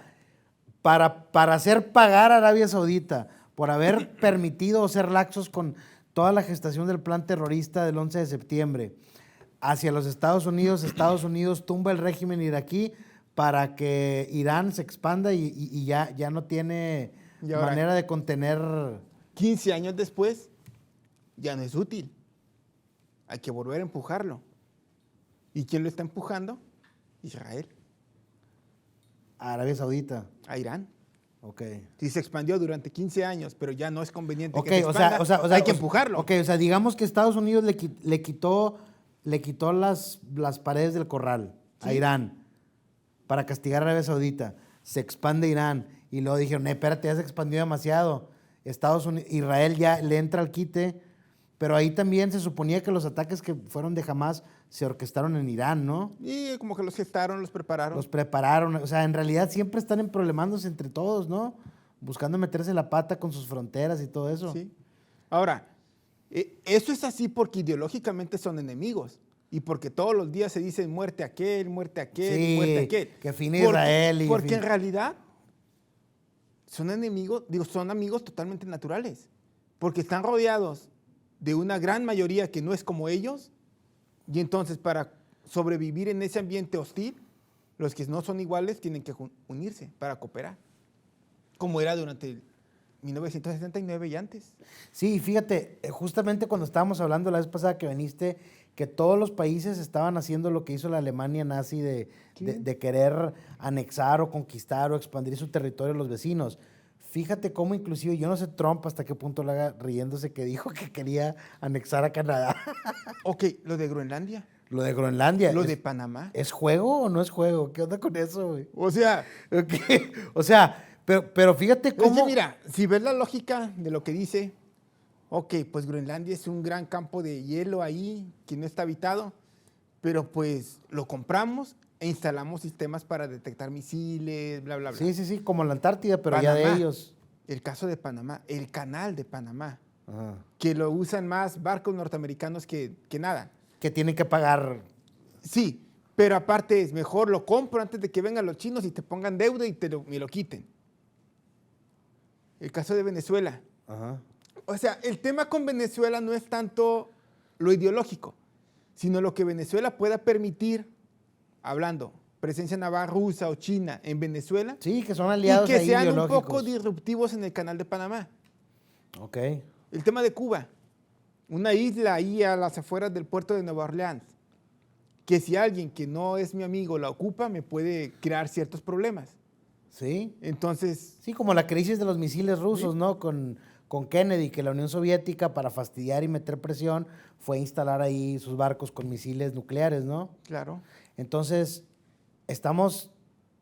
para hacer pagar a Arabia Saudita por haber permitido o ser laxos con toda la gestación del plan terrorista del 11 de septiembre hacia los Estados Unidos tumba el régimen iraquí para que Irán se expanda y ya no tiene manera de contener. 15 años después, ya no es útil. Hay que volver a empujarlo. ¿Y quién lo está empujando? Israel. A Arabia Saudita. A Irán. Ok. Sí, se expandió durante 15 años, pero ya no es conveniente que se expanda. O sea, hay que empujarlo. Ok, o sea, digamos que Estados Unidos le quitó las paredes del corral a Irán para castigar a Arabia Saudita. Se expande Irán y luego dijeron, espérate, ya se expandió demasiado. Israel ya le entra al quite, pero ahí también se suponía que los ataques que fueron de Hamas se orquestaron en Irán, ¿no? Y como que los gestaron, los prepararon. Los prepararon, o sea, en realidad siempre están emproblemándose entre todos, ¿no? Buscando meterse la pata con sus fronteras y todo eso. Sí. Ahora, eso es así porque ideológicamente son enemigos y porque todos los días se dicen muerte a aquel, muerte a aquel, muerte a aquel. Que fin Israel. Porque en realidad son enemigos, son amigos totalmente naturales, porque están rodeados de una gran mayoría que no es como ellos, y entonces para sobrevivir en ese ambiente hostil, Los que no son iguales tienen que unirse para cooperar, como era durante el 1969 y antes. Sí, fíjate, justamente cuando estábamos hablando la vez pasada que viniste, que todos los países estaban haciendo lo que hizo la Alemania nazi de querer anexar o conquistar o expandir su territorio a los vecinos. Fíjate cómo inclusive, yo no sé Trump hasta qué punto lo haga riéndose que dijo que quería anexar a Canadá. Ok, lo de Groenlandia. Lo de Groenlandia. Lo de Panamá. ¿Es juego o no es juego? ¿Qué onda con eso, güey? O sea, O sea, pero fíjate cómo... es que mira, si ves la lógica de lo que dice, ok, pues Groenlandia es un gran campo de hielo ahí que no está habitado, pero pues lo compramos e instalamos sistemas para detectar misiles, bla, bla, bla. Sí, como la Antártida, pero Panamá, ya de ellos. El caso de Panamá, el canal de Panamá, Ajá. que lo usan más barcos norteamericanos que nada. Que tienen que pagar. Sí, pero aparte es mejor lo compro antes de que vengan los chinos y te pongan deuda y me lo quiten. El caso de Venezuela. Ajá. O sea, el tema con Venezuela no es tanto lo ideológico, sino lo que Venezuela pueda permitir, hablando, presencia naval rusa o china en Venezuela. Sí, que son aliados y que ahí sean un ideológicos. poco disruptivos en el canal de Panamá. Ok. El tema de Cuba, una isla ahí a las afueras del puerto de Nueva Orleans, que si alguien que no es mi amigo la ocupa, me puede crear ciertos problemas. Sí. Entonces, Sí, como la crisis de los misiles rusos, Sí. ¿no? Con Kennedy, que la Unión Soviética, para fastidiar y meter presión, fue a instalar ahí sus barcos con misiles nucleares, ¿no? claro, Entonces, estamos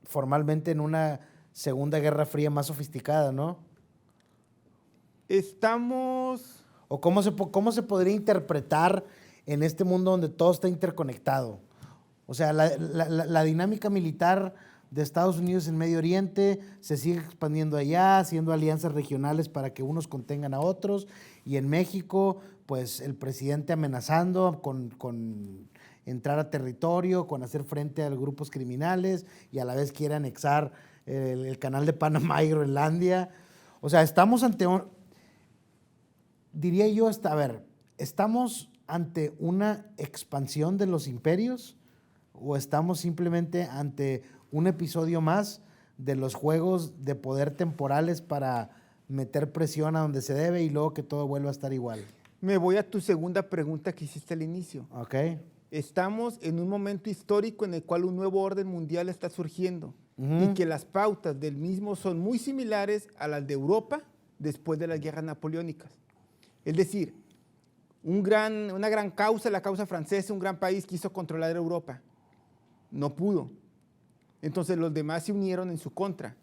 formalmente en una Segunda Guerra Fría más sofisticada, ¿no? estamos... ¿O cómo se podría interpretar en este mundo donde todo está interconectado? O sea, la dinámica militar de Estados Unidos en Medio Oriente se sigue expandiendo allá, haciendo alianzas regionales para que unos contengan a otros. Y en México, pues el presidente amenazando con entrar a territorio, con hacer frente a los grupos criminales y a la vez quiere anexar el canal de Panamá y Groenlandia. O sea, estamos ante diría yo, ¿estamos ante una expansión de los imperios o estamos simplemente ante un episodio más de los juegos de poder temporales para meter presión a donde se debe y luego que todo vuelva a estar igual? Me voy a tu segunda pregunta que hiciste al inicio. Ok. Estamos en un momento histórico en el cual un nuevo orden mundial está surgiendo y que las pautas del mismo son muy similares a las de Europa después de las guerras napoleónicas. Es decir, una gran causa, la causa francesa, un gran país quiso controlar Europa. No pudo. Entonces los demás se unieron en su contra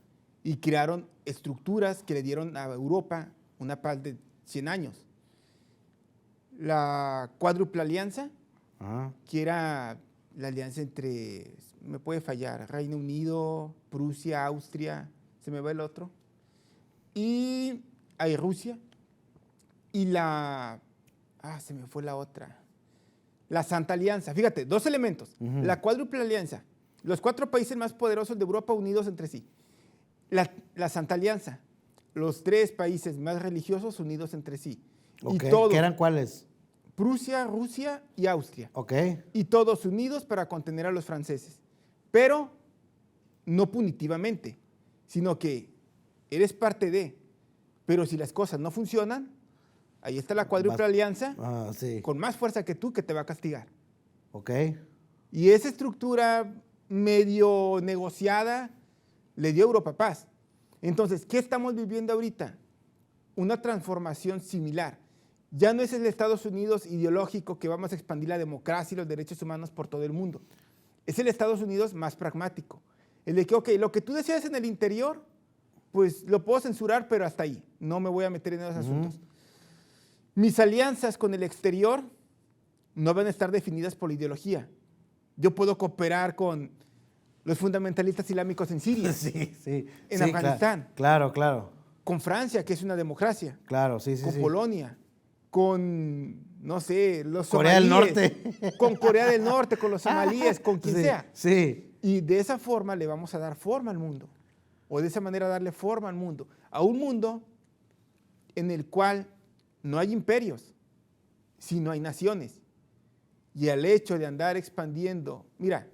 y crearon estructuras que le dieron a Europa una paz de 100 años. La cuádruple alianza, que era la alianza entre, me puede fallar, Reino Unido, Prusia, Austria, se me va el otro, y hay Rusia, y se me fue la otra, la Santa Alianza. Fíjate, dos elementos, la cuádruple alianza, los 4 países más poderosos de Europa unidos entre sí, la Santa Alianza, los 3 países más religiosos unidos entre sí. Okay. Y todos, ¿Qué eran cuáles? Prusia, Rusia y Austria. Ok. Y todos unidos para contener a los franceses. Pero no punitivamente, sino que eres parte de. Pero si las cosas no funcionan, ahí está la cuádruple alianza sí. con más fuerza que tú que te va a castigar. Ok. Y esa estructura medio negociada le dio a Europa paz. Entonces, ¿qué estamos viviendo ahorita? Una transformación similar. Ya no es el Estados Unidos ideológico que vamos a expandir la democracia y los derechos humanos por todo el mundo. Es el Estados Unidos más pragmático. El de que, ok, lo que tú deseas en el interior, pues lo puedo censurar, pero hasta ahí. No me voy a meter en esos asuntos. Mis alianzas con el exterior no van a estar definidas por la ideología. Yo puedo cooperar con los fundamentalistas islámicos en Siria, en Afganistán. Claro. Con Francia, que es una democracia. Claro, con Polonia, con, no sé, los Corea somalíes. del Norte. Con Corea del Norte, con los somalíes, con quien sea. Sí. Y de esa forma le vamos a dar forma al mundo. O de esa manera darle forma al mundo. A un mundo en el cual no hay imperios, sino hay naciones. Y el hecho de andar expandiendo, mira,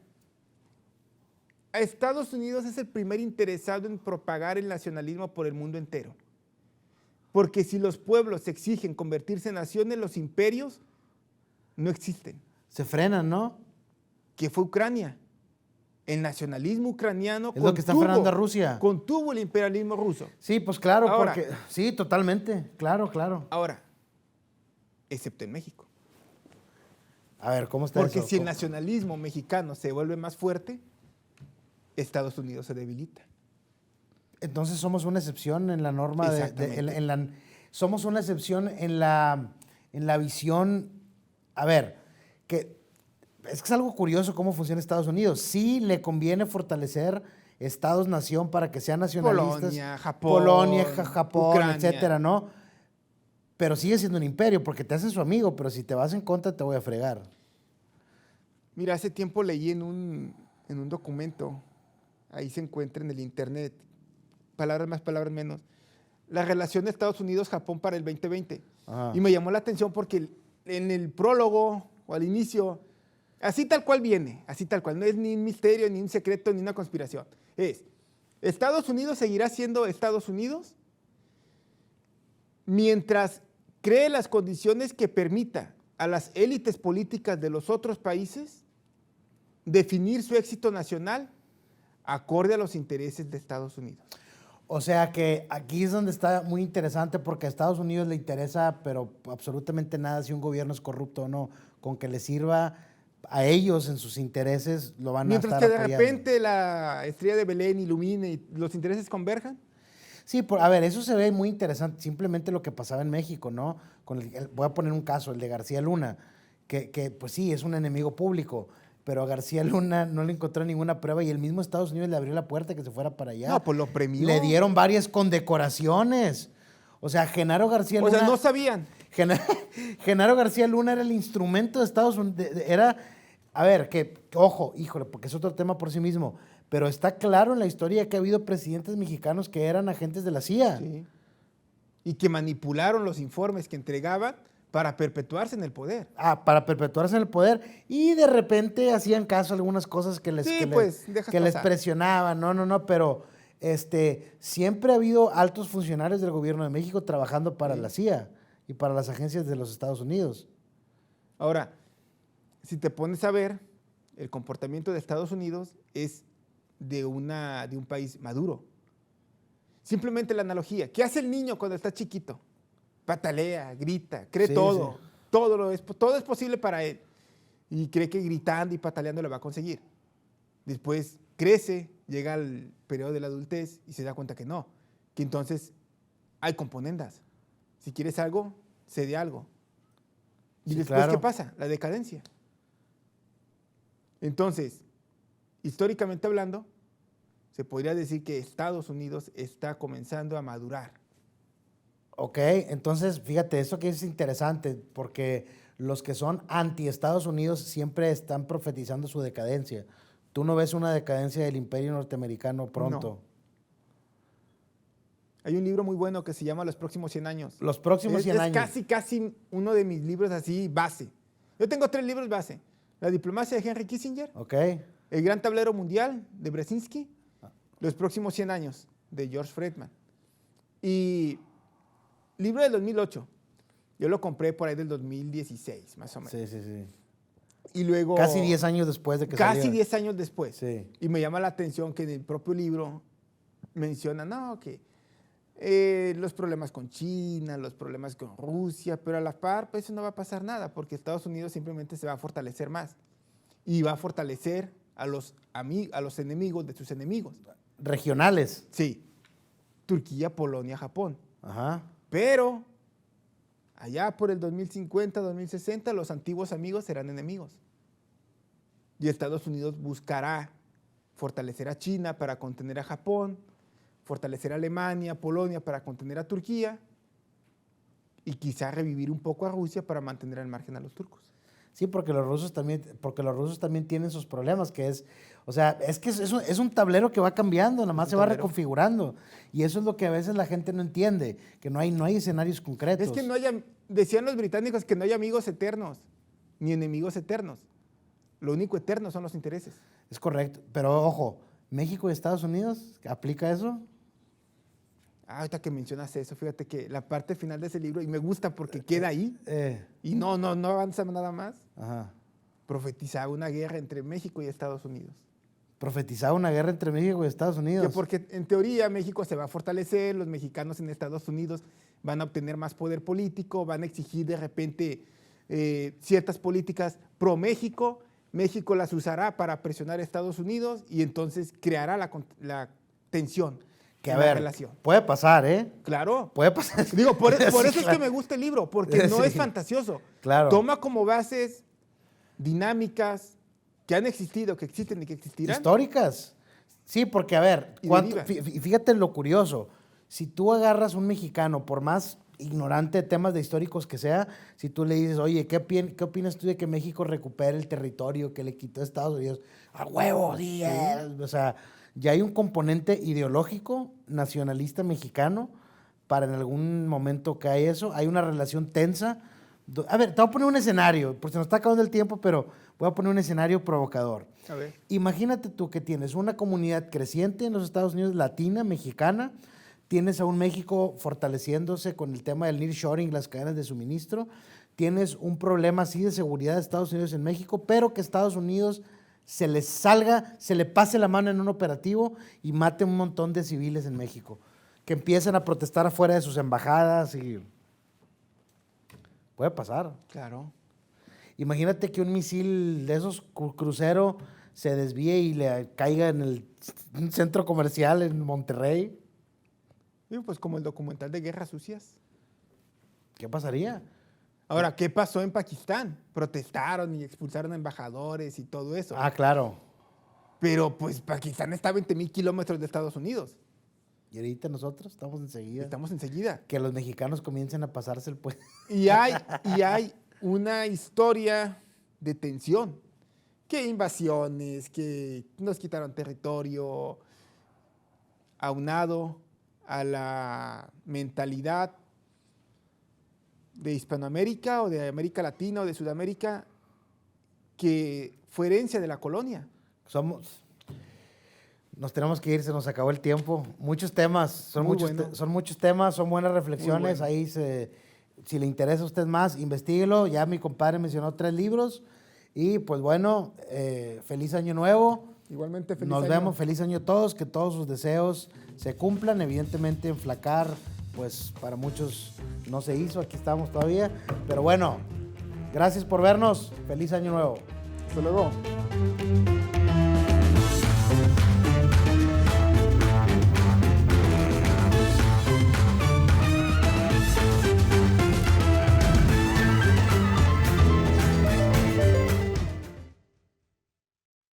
a Estados Unidos es el primer interesado en propagar el nacionalismo por el mundo entero. Porque si los pueblos exigen convertirse en naciones, los imperios no existen. Se frenan, ¿no? ¿Qué fue Ucrania? El nacionalismo ucraniano Es lo que está frenando a Rusia. Contuvo el imperialismo ruso. Sí, pues claro, Ahora, porque... Sí, totalmente. Claro, claro. Ahora, excepto en México. A ver, ¿cómo está Porque eso? si el nacionalismo mexicano se vuelve más fuerte, Estados Unidos se debilita. Entonces somos una excepción en la norma Exactamente. somos una excepción en la visión. A ver, que es algo curioso cómo funciona Estados Unidos. Sí le conviene fortalecer estados-nación para que sean nacionalistas. Polonia, Japón, Ucrania. etcétera, ¿no? Pero sigue siendo un imperio porque te hacen su amigo, pero si te vas en contra te voy a fregar. Mira, hace tiempo leí en un documento, ahí se encuentra en el internet, palabras más, palabras menos, la relación de Estados Unidos-Japón para el 2020. Ajá. Y me llamó la atención porque en el prólogo o al inicio, así tal cual viene, así tal cual, no es ni un misterio, ni un secreto, ni una conspiración. Es, Estados Unidos seguirá siendo Estados Unidos mientras cree las condiciones que permita a las élites políticas de los otros países definir su éxito nacional acorde a los intereses de Estados Unidos. O sea que aquí es donde está muy interesante porque a Estados Unidos le interesa, pero absolutamente nada si un gobierno es corrupto o no. Con que le sirva a ellos en sus intereses, lo van a estar Mientras que de apoyando. repente la estrella de Belén ilumine y los intereses converjan. Sí, a ver, eso se ve muy interesante. Simplemente lo que pasaba en México, ¿no? Voy a poner un caso, el de García Luna, que pues sí, es un enemigo público, pero a García Luna no le encontró ninguna prueba y el mismo Estados Unidos le abrió la puerta que se fuera para allá. No, pues lo premió. Le dieron varias condecoraciones. O sea, Genaro García Luna... O sea, no sabían. Genaro García Luna era el instrumento de Estados Unidos. A ver, ojo, híjole, porque es otro tema por sí mismo, pero está claro en la historia que ha habido presidentes mexicanos que eran agentes de la CIA. Sí. Y que manipularon los informes que entregaban para perpetuarse en el poder. Para perpetuarse en el poder y de repente hacían caso a algunas cosas que les, Sí, que pues, les, dejas que les pasar. presionaban. No, pero siempre ha habido altos funcionarios del gobierno de México trabajando para Sí. la CIA y para las agencias de los Estados Unidos. Ahora, si te pones a ver, el comportamiento de Estados Unidos es de un país maduro. Simplemente la analogía. ¿Qué hace el niño cuando está chiquito? Patalea, grita, cree Sí, todo. sí. Todo es posible para él. Y cree que gritando y pataleando lo va a conseguir. Después crece, llega al periodo de la adultez y se da cuenta que no. Que entonces hay componendas. Si quieres algo, cede algo. Y Sí, después, claro. ¿qué pasa? La decadencia. Entonces, históricamente hablando, se podría decir que Estados Unidos está comenzando a madurar. Ok, entonces fíjate, eso que es interesante, porque los que son anti-Estados Unidos siempre están profetizando su decadencia. ¿Tú no ves una decadencia del imperio norteamericano pronto? No. Hay un libro muy bueno que se llama Los próximos 100 años. Los próximos 100 años. Es casi uno de mis libros así base. Yo tengo 3 libros base. La diplomacia de Henry Kissinger, Ok, El gran tablero mundial de Brzezinski, Los próximos 100 años de George Friedman. Y libro del 2008. Yo lo compré por ahí del 2016, más o menos. sí. Y luego... Casi 10 años después de que Casi saliera. 10 años después. Sí. Y me llama la atención que en el propio libro menciona, no, que los problemas con China, los problemas con Rusia, pero a la par, pues eso no va a pasar nada, porque Estados Unidos simplemente se va a fortalecer más. Y va a fortalecer a los enemigos de sus enemigos. Regionales. Sí. Turquía, Polonia, Japón. Ajá. Pero allá por el 2050, 2060, los antiguos amigos serán enemigos. Y Estados Unidos buscará fortalecer a China para contener a Japón, fortalecer a Alemania, Polonia para contener a Turquía y quizá revivir un poco a Rusia para mantener al margen a los turcos. Sí, porque los rusos también tienen sus problemas, que es un tablero que va cambiando, nada más se va reconfigurando. Y eso es lo que a veces la gente no entiende, que no hay escenarios concretos. Es que decían los británicos que no hay amigos eternos, ni enemigos eternos. Lo único eterno son los intereses. Es correcto, pero ojo, México y Estados Unidos, ¿aplica eso? Ahorita que mencionas eso, fíjate que la parte final de ese libro, y me gusta porque queda ahí, y no avanza nada más, Ajá. profetizaba una guerra entre México y Estados Unidos. Profetizaba una guerra entre México y Estados Unidos. Que porque en teoría México se va a fortalecer, los mexicanos en Estados Unidos van a obtener más poder político, van a exigir de repente ciertas políticas pro México, México las usará para presionar a Estados Unidos y entonces creará la tensión Que en a la ver, relación. puede pasar, ¿eh? Claro. Puede pasar. Digo, por Sí, eso es claro. que me gusta el libro, porque no Sí. es fantasioso. Claro. Toma como bases dinámicas que han existido, que existen y que existirán. Históricas. Sí, porque a ver, Y deriva. fíjate lo curioso. Si tú agarras un mexicano, por más ignorante de temas de históricos que sea, si tú le dices, oye, ¿qué opinas tú de que México recupere el territorio que le quitó a Estados Unidos? ¡A huevo, días! O sea, ya hay un componente ideológico nacionalista mexicano para en algún momento que hay eso. Hay una relación tensa. A ver, te voy a poner un escenario, porque se nos está acabando el tiempo, pero voy a poner un escenario provocador. A ver. Imagínate tú que tienes una comunidad creciente en los Estados Unidos, latina, mexicana, tienes a un México fortaleciéndose con el tema del nearshoring, las cadenas de suministro, tienes un problema así de seguridad de Estados Unidos en México, pero que Estados Unidos se le salga, se le pase la mano en un operativo y mate un montón de civiles en México, que empiecen a protestar afuera de sus embajadas y... Puede pasar. Claro. Imagínate que un misil de esos crucero se desvíe y le caiga en un centro comercial en Monterrey. Digo, pues como el documental de Guerras Sucias. ¿Qué pasaría? Ahora, ¿qué pasó en Pakistán? Protestaron y expulsaron a embajadores y todo eso. Ah, claro. Pero pues Pakistán está a 20,000 kilómetros de Estados Unidos. Y ahorita nosotros estamos enseguida. Estamos enseguida. Que los mexicanos comiencen a pasarse el puente. Y hay una historia de tensión. Que invasiones, que nos quitaron territorio, aunado a la mentalidad de Hispanoamérica o de América Latina o de Sudamérica, que fue herencia de la colonia. Nos tenemos que ir, se nos acabó el tiempo. Muchos temas, son muchos temas, son buenas reflexiones. Bueno. Ahí, si le interesa a usted más, investíguelo. Ya mi compadre mencionó 3 libros. Y pues bueno, feliz año nuevo. Igualmente, feliz Nos año. vemos, feliz año a todos, que todos sus deseos se cumplan. Evidentemente, enflacar, pues para muchos no se hizo, aquí estamos todavía. Pero bueno, gracias por vernos, feliz año nuevo. Hasta luego.